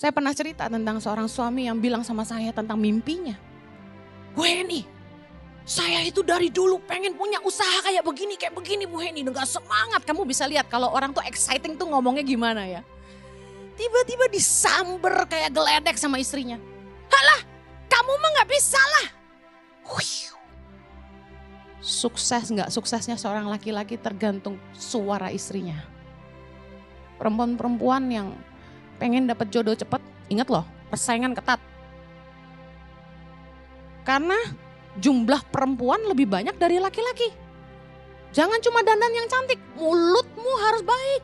Saya pernah cerita tentang seorang suami yang bilang sama saya tentang mimpinya. Bu Heni, saya itu dari dulu pengen punya usaha kayak begini Bu Heni. Dengan semangat, kamu bisa lihat kalau orang tuh exciting tuh ngomongnya gimana ya. Tiba-tiba disamber kayak geledek sama istrinya. Halah, kamu mah gak bisa lah. Sukses gak suksesnya seorang laki-laki tergantung suara istrinya. Perempuan-perempuan yang pengen dapat jodoh cepat, ingat loh, persaingan ketat. Karena jumlah perempuan lebih banyak dari laki-laki. Jangan cuma dandan yang cantik, mulutmu harus baik.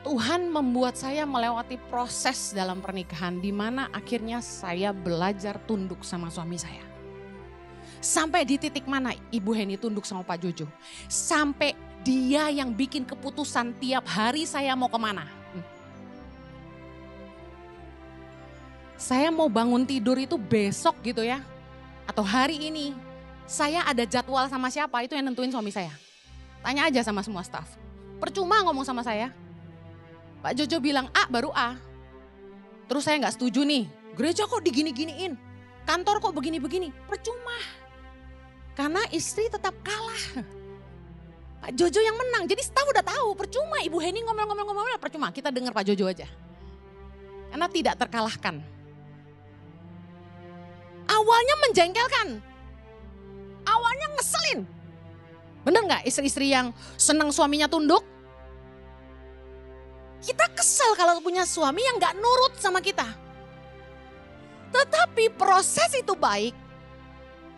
Tuhan membuat saya melewati proses dalam pernikahan di mana akhirnya saya belajar tunduk sama suami saya. Sampai di titik mana Ibu Heni tunduk sama Pak Jojo? Sampai dia yang bikin keputusan tiap hari saya mau kemana. Saya mau bangun tidur itu besok gitu ya. Atau hari ini. Saya ada jadwal sama siapa itu yang nentuin suami saya. Tanya aja sama semua staf. Percuma ngomong sama saya. Pak Jojo bilang A baru A. Terus saya gak setuju nih. Gereja kok digini-giniin. Kantor kok begini-begini. Percuma. Karena istri tetap kalah. Pak Jojo yang menang. Jadi staf udah tahu. Percuma Ibu Heni ngomel-ngomel. Percuma kita dengar Pak Jojo aja. Karena tidak terkalahkan. Awalnya menjengkelkan. Awalnya ngeselin. Bener gak istri-istri yang senang suaminya tunduk? Kita kesel kalau punya suami yang gak nurut sama kita. Tetapi proses itu baik.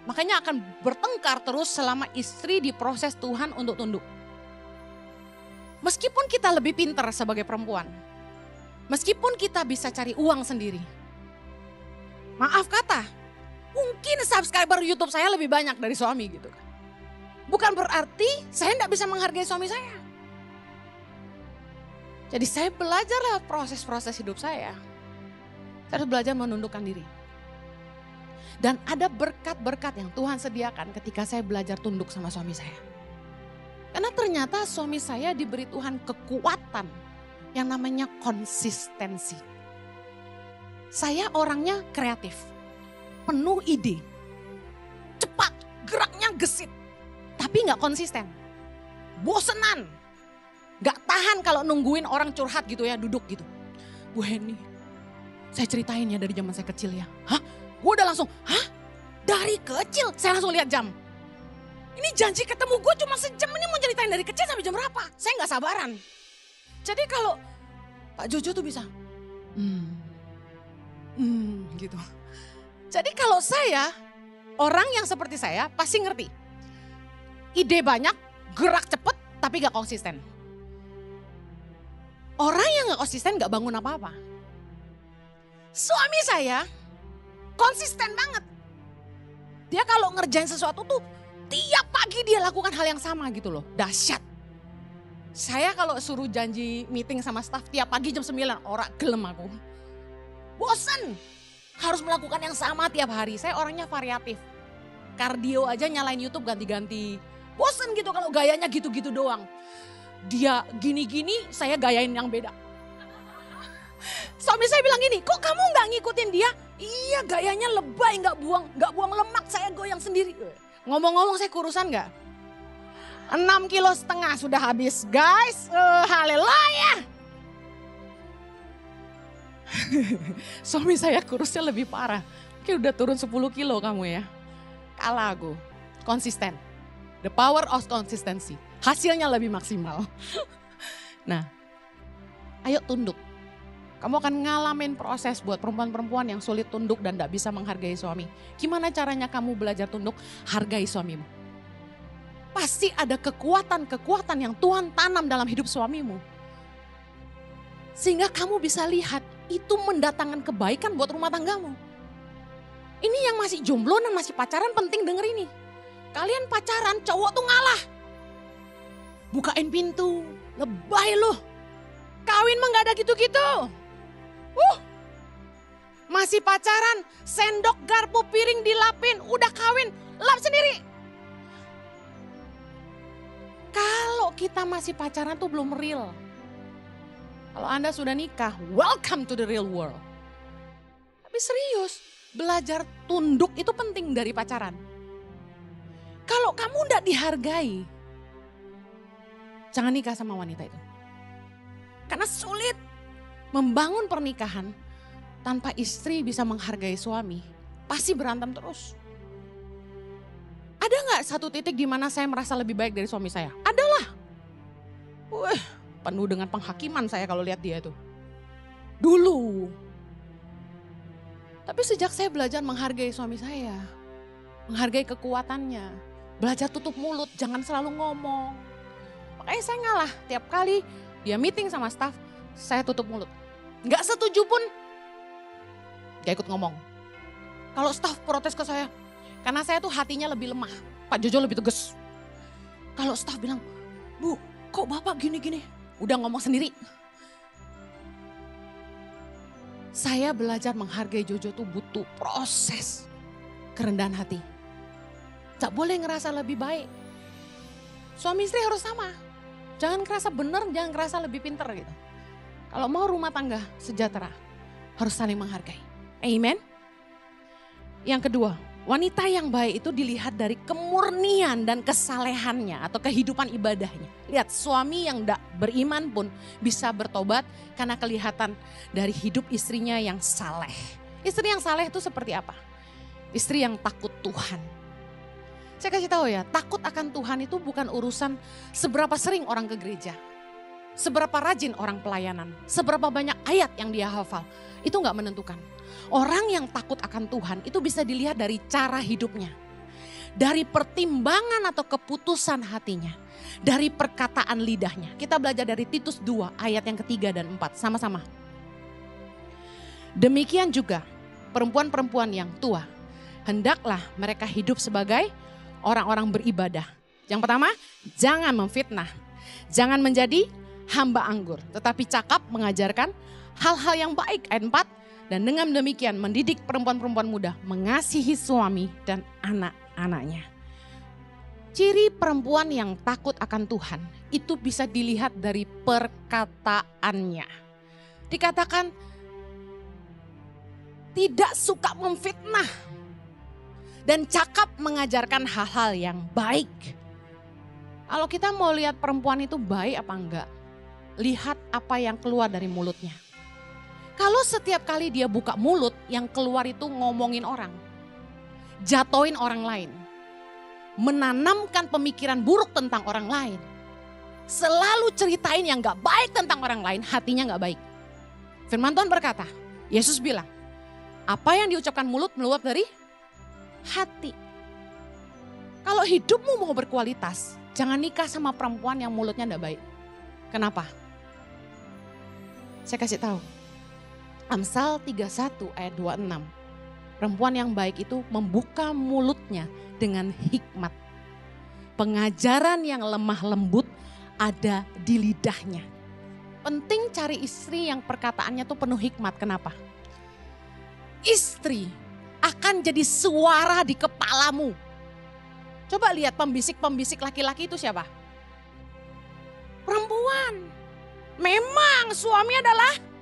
Makanya akan bertengkar terus selama istri diproses Tuhan untuk tunduk. Meskipun kita lebih pintar sebagai perempuan. Meskipun kita bisa cari uang sendiri. Maaf kata, mungkin subscriber YouTube saya lebih banyak dari suami gitu kan. Bukan berarti saya tidak bisa menghargai suami saya. Jadi saya belajar lewat proses-proses hidup saya. Saya harus belajar menundukkan diri. Dan ada berkat-berkat yang Tuhan sediakan ketika saya belajar tunduk sama suami saya. Karena ternyata suami saya diberi Tuhan kekuatan yang namanya konsistensi. Saya orangnya kreatif, penuh ide, cepat, geraknya gesit, tapi gak konsisten. Bosenan, gak tahan kalau nungguin orang curhat gitu ya, duduk gitu. Bu Heni, saya ceritain ya dari zaman saya kecil ya. Hah? Gue udah langsung, hah? Dari kecil? Saya langsung lihat jam. Ini janji ketemu gue cuma sejam, ini mau ceritain dari kecil sampai jam berapa? Saya gak sabaran. Jadi kalau Pak Jojo tuh bisa, gitu. Jadi kalau saya, orang yang seperti saya pasti ngerti. Ide banyak, gerak cepet, tapi gak konsisten. Orang yang gak konsisten gak bangun apa-apa. Suami saya konsisten banget. Dia kalau ngerjain sesuatu tuh tiap pagi dia lakukan hal yang sama gitu loh. Dahsyat. Saya kalau suruh janji meeting sama staff tiap pagi jam 9, ora gelem aku. Bosen. Harus melakukan yang sama tiap hari. Saya orangnya variatif. Kardio aja nyalain YouTube ganti-ganti. Bosen gitu kalau gayanya gitu-gitu doang. Dia gini-gini, saya gayain yang beda. Suami saya bilang gini, kok kamu gak ngikutin dia? Iya gayanya lebay, gak buang lemak, saya goyang sendiri. Ngomong-ngomong saya kurusan gak? 6,5 kilo sudah habis guys, haleluya. Suami saya kurusnya lebih parah, mungkin udah turun 10 kilo kamu ya. Kalah aku, konsisten. The power of consistency, hasilnya lebih maksimal. Nah, ayo tunduk. Kamu akan ngalamin proses buat perempuan-perempuan yang sulit tunduk dan gak bisa menghargai suami. Gimana caranya kamu belajar tunduk? Hargai suamimu. Pasti ada kekuatan-kekuatan yang Tuhan tanam dalam hidup suamimu. Sehingga kamu bisa lihat itu mendatangkan kebaikan buat rumah tanggamu. Ini yang masih jomblo dan masih pacaran penting denger ini. Kalian pacaran cowok tuh ngalah. Bukain pintu, lebay loh. Kawin mah gak ada gitu-gitu. Masih pacaran, sendok, garpu, piring dilapin, udah kawin, lap sendiri. Kalau kita masih pacaran tuh belum real. Kalau Anda sudah nikah, welcome to the real world. Tapi serius, belajar tunduk itu penting dari pacaran. Kalau kamu tidak dihargai, jangan nikah sama wanita itu. Karena sulit membangun pernikahan tanpa istri bisa menghargai suami. Pasti berantem terus. Ada gak satu titik di mana saya merasa lebih baik dari suami saya? Adalah. Penuh dengan penghakiman saya kalau lihat dia itu. Dulu. Tapi sejak saya belajar menghargai suami saya, menghargai kekuatannya, belajar tutup mulut, jangan selalu ngomong. Makanya saya ngalah, tiap kali dia meeting sama staff, saya tutup mulut. Gak setuju pun, gak ikut ngomong. Kalau staff protes ke saya, karena saya tuh hatinya lebih lemah, Pak Jojo lebih tegas. Kalau staff bilang, Bu, kok Bapak gini-gini? Udah ngomong sendiri. Saya belajar menghargai Jojo tuh butuh proses kerendahan hati. Tak boleh ngerasa lebih baik. Suami istri harus sama. Jangan ngerasa benar, jangan ngerasa lebih pinter gitu. Kalau mau rumah tangga sejahtera, harus saling menghargai. Amen. Yang kedua, wanita yang baik itu dilihat dari kemurnian dan kesalehannya atau kehidupan ibadahnya. Lihat, suami yang tidak beriman pun bisa bertobat karena kelihatan dari hidup istrinya yang saleh. Istri yang saleh itu seperti apa? Istri yang takut Tuhan. Saya kasih tahu ya, takut akan Tuhan itu bukan urusan seberapa sering orang ke gereja. Seberapa rajin orang pelayanan, seberapa banyak ayat yang dia hafal. Itu gak menentukan. Orang yang takut akan Tuhan itu bisa dilihat dari cara hidupnya. Dari pertimbangan atau keputusan hatinya. Dari perkataan lidahnya. Kita belajar dari Titus 2 ayat yang ketiga dan 4 sama-sama. Demikian juga perempuan-perempuan yang tua. Hendaklah mereka hidup sebagai orang-orang beribadah. Yang pertama, jangan memfitnah. Jangan menjadi hamba anggur. Tetapi cakap mengajarkan hal-hal yang baik. Ayat 4. Dan dengan demikian mendidik perempuan-perempuan muda mengasihi suami dan anak-anaknya. Ciri perempuan yang takut akan Tuhan itu bisa dilihat dari perkataannya. Dikatakan tidak suka memfitnah dan cakap mengajarkan hal-hal yang baik. Kalau kita mau lihat perempuan itu baik apa enggak, lihat apa yang keluar dari mulutnya. Kalau setiap kali dia buka mulut, yang keluar itu ngomongin orang. Jatoin orang lain. Menanamkan pemikiran buruk tentang orang lain. Selalu ceritain yang gak baik tentang orang lain, hatinya gak baik. Firman Tuhan berkata, Yesus bilang, apa yang diucapkan mulut meluap dari hati. Kalau hidupmu mau berkualitas, jangan nikah sama perempuan yang mulutnya gak baik. Kenapa? Saya kasih tahu. Amsal 31 ayat 26. Perempuan yang baik itu membuka mulutnya dengan hikmat. Pengajaran yang lemah lembut ada di lidahnya. Penting cari istri yang perkataannya tuh penuh hikmat. Kenapa? Istri akan jadi suara di kepalamu. Coba lihat pembisik-pembisik laki-laki itu siapa? Perempuan. Memang suami adalah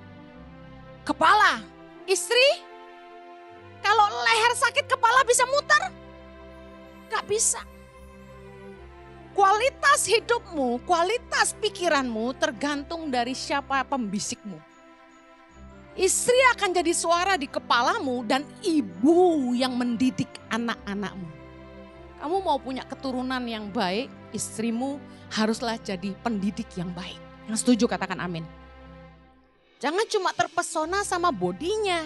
kepala. Istri, kalau leher sakit kepala bisa muter? Gak bisa. Kualitas hidupmu, kualitas pikiranmu tergantung dari siapa pembisikmu. Istri akan jadi suara di kepalamu dan ibu yang mendidik anak-anakmu. Kamu mau punya keturunan yang baik, istrimu haruslah jadi pendidik yang baik. Yang setuju katakan amin. Jangan cuma terpesona sama bodinya.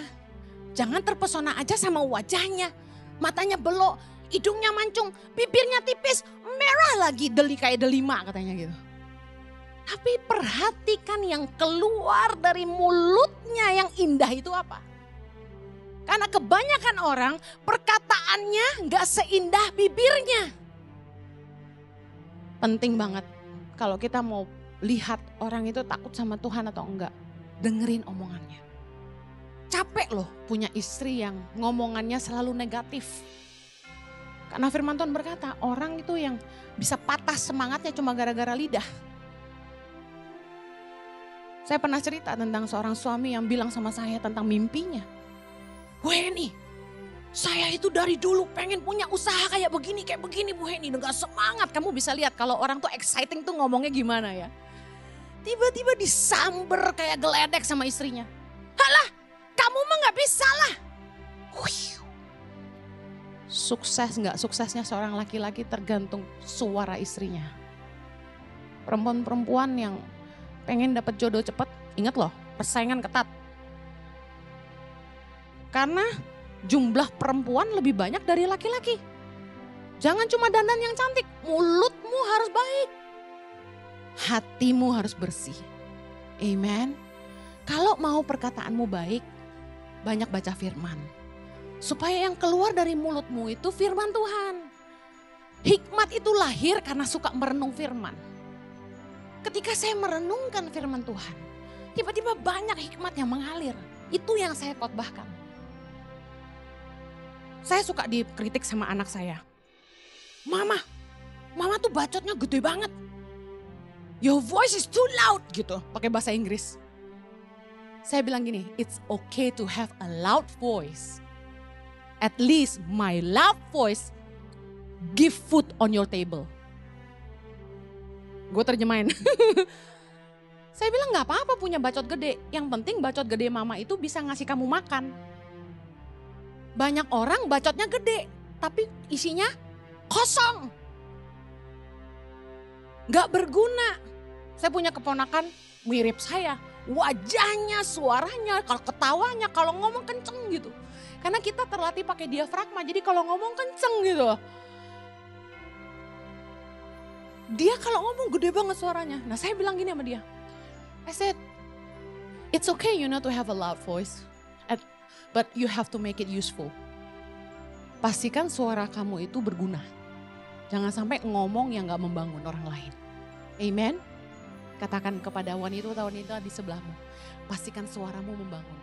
Jangan terpesona aja sama wajahnya. Matanya belok, hidungnya mancung, bibirnya tipis, merah lagi deli kayak delima katanya gitu. Tapi perhatikan yang keluar dari mulutnya yang indah itu apa? Karena kebanyakan orang perkataannya gak seindah bibirnya. Penting banget kalau kita mau lihat orang itu takut sama Tuhan atau enggak. Dengerin omongannya. Capek loh punya istri yang ngomongannya selalu negatif. Karena firman Tuhan berkata orang itu yang bisa patah semangatnya cuma gara-gara lidah. Saya pernah cerita tentang seorang suami yang bilang sama saya tentang mimpinya. Bu Heni, saya itu dari dulu pengen punya usaha kayak begini Bu Heni. Dengan semangat, kamu bisa lihat kalau orang tuh exciting tuh ngomongnya gimana ya. Tiba-tiba disamber kayak geledek sama istrinya. Halah, kamu mah gak bisa lah. Sukses gak suksesnya seorang laki-laki tergantung suara istrinya. Perempuan-perempuan yang pengen dapat jodoh cepat, ingat loh, persaingan ketat. Karena jumlah perempuan lebih banyak dari laki-laki. Jangan cuma dandan yang cantik, mulutmu harus baik. Hatimu harus bersih. Amen. Kalau mau perkataanmu baik, banyak baca firman. Supaya yang keluar dari mulutmu itu firman Tuhan. Hikmat itu lahir karena suka merenung firman. Ketika saya merenungkan firman Tuhan, tiba-tiba banyak hikmat yang mengalir. Itu yang saya khotbahkan. Saya suka dikritik sama anak saya. Mama tuh bacotnya gede banget. Your voice is too loud gitu, pakai bahasa Inggris. Saya bilang gini, it's okay to have a loud voice. At least my loud voice give food on your table. Gue terjemahin. Saya bilang gak apa-apa punya bacot gede. Yang penting bacot gede mama itu bisa ngasih kamu makan. Banyak orang bacotnya gede, tapi isinya kosong. Gak berguna. Saya punya keponakan mirip saya. Wajahnya, suaranya, kalau ketawanya, kalau ngomong kenceng gitu. Karena kita terlatih pakai diafragma, jadi kalau ngomong kenceng gitu. Dia kalau ngomong gede banget suaranya. Nah saya bilang gini sama dia. I said, it's okay to have a loud voice. But you have to make it useful. Pastikan suara kamu itu berguna. Jangan sampai ngomong yang gak membangun orang lain. Amen. Katakan kepada wanita di sebelahmu. Pastikan suaramu membangun.